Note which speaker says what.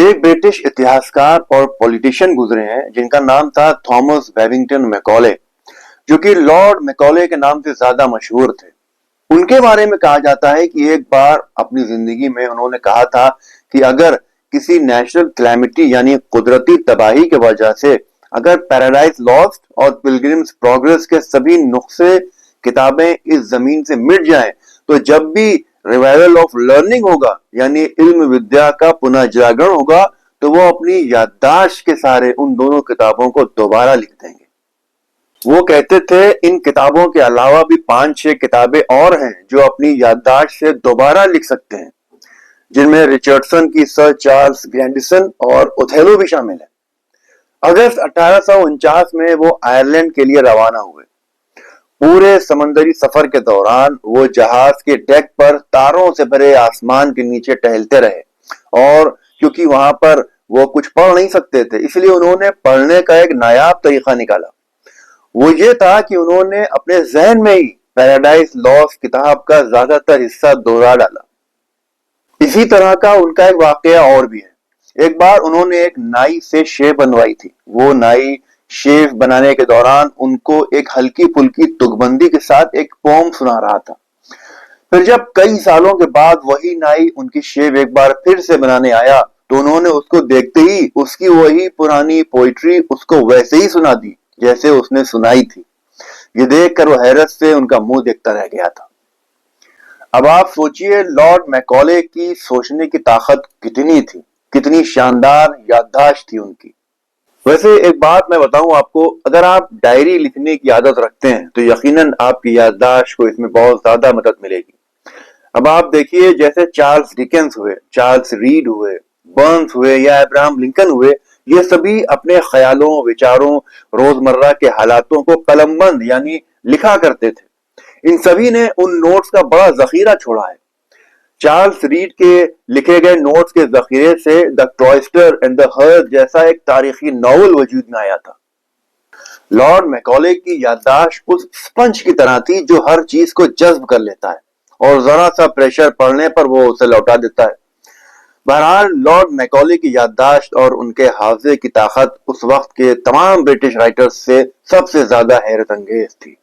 Speaker 1: ایک برٹش اتہاسکار اور پولیٹیشین گزرے ہیں جن کا نام تھا تھامس بیبنگٹن میکالے، جو کہ لارڈ میکالے کے نام سے زیادہ مشہور تھے۔ ان کے بارے میں کہا جاتا ہے کہ ایک بار اپنی زندگی میں انہوں نے کہا تھا کہ اگر کسی نیچرل کلیمٹی یعنی قدرتی تباہی کی وجہ سے اگر پیراڈائز لاسٹ اور پلگرمز پروگریس کے سبھی نسخے کتابیں اس زمین سے مٹ جائیں تو جب بھی ریوائول آف لرننگ ہوگا یعنی علم ودیا کا پنہ جاگرن ہوگا تو وہ اپنی یادداشت کے سارے ان دونوں کتابوں کو دوبارہ لکھ دیں گے۔ وہ کہتے تھے ان کتابوں کے علاوہ بھی 5-6 کتابیں اور ہیں جو اپنی یادداشت سے دوبارہ لکھ سکتے ہیں، جن میں ریچرڈسن کی سر چارلس گرینڈسن اور اوتھیلو بھی شامل ہے۔ اگست 1849 میں وہ آئرلینڈ کے لیے روانہ ہوئے۔ پورے سمندری سفر کے دوران وہ جہاز کے ڈیک پر تاروں سے بھرے آسمان کے نیچے ٹہلتے رہے، اور کیونکہ وہاں پر وہ کچھ پڑھ نہیں سکتے تھے اس لیے انہوں نے پڑھنے کا ایک نایاب طریقہ نکالا۔ وہ یہ تھا کہ انہوں نے اپنے ذہن میں ہی پیراڈائز لاس کتاب کا زیادہ تر حصہ دوہرا ڈالا۔ اسی طرح کا ان کا ایک واقعہ اور بھی ہے۔ ایک بار انہوں نے ایک نائی سے شیو بنوائی تھی۔ وہ نائی شیو بنانے کے دوران ان کو ایک ہلکی پھلکی تکبندی کے ساتھ ایک پوم سنا رہا تھا۔ پھر جب کئی سالوں کے بعد وہی نائی ان کی شیو ایک بار پھر سے بنانے آیا تو انہوں نے اس کو دیکھتے ہی اس کی وہی پرانی پوئٹری اس کو ویسے ہی سنا دی جیسے اس نے سنائی تھی۔ یہ دیکھ کر وہ حیرت سے ان کا منہ دیکھتا رہ گیا تھا۔ اب آپ سوچئے لارڈ میکالے کی سوچنے کی طاقت کتنی تھی، کتنی شاندار یادداشت تھی ان کی۔ ویسے ایک بات میں بتاؤں آپ کو، اگر آپ ڈائری لکھنے کی عادت رکھتے ہیں تو یقیناً آپ کی یادداشت کو اس میں بہت زیادہ مدد ملے گی۔ اب آپ دیکھیے جیسے چارلس ڈکنس ہوئے، چارلس ریڈ ہوئے، برنز ہوئے یا ابراہم لنکن ہوئے، یہ سبھی اپنے خیالوں، وچاروں، روزمرہ کے حالاتوں کو قلم بند یعنی لکھا کرتے تھے۔ ان سبھی نے ان نوٹس کا بڑا ذخیرہ چھوڑا ہے۔ چارلس ریڈ کے لکھے گئے نوٹس کے ذخیرے سے دی کلوئسٹر اینڈ دی ہرٹ جیسا ایک تاریخی ناول وجود میں آیا تھا۔ لارڈ میکالے کی یادداشت اس سپنج کی طرح تھی جو ہر چیز کو جذب کر لیتا ہے اور ذرا سا پریشر پڑنے پر وہ اسے لوٹا دیتا ہے۔ بہرحال لارڈ میکالے کی یادداشت اور ان کے حافظے کی طاقت اس وقت کے تمام برٹش رائٹرز سے سب سے زیادہ حیرت انگیز تھی۔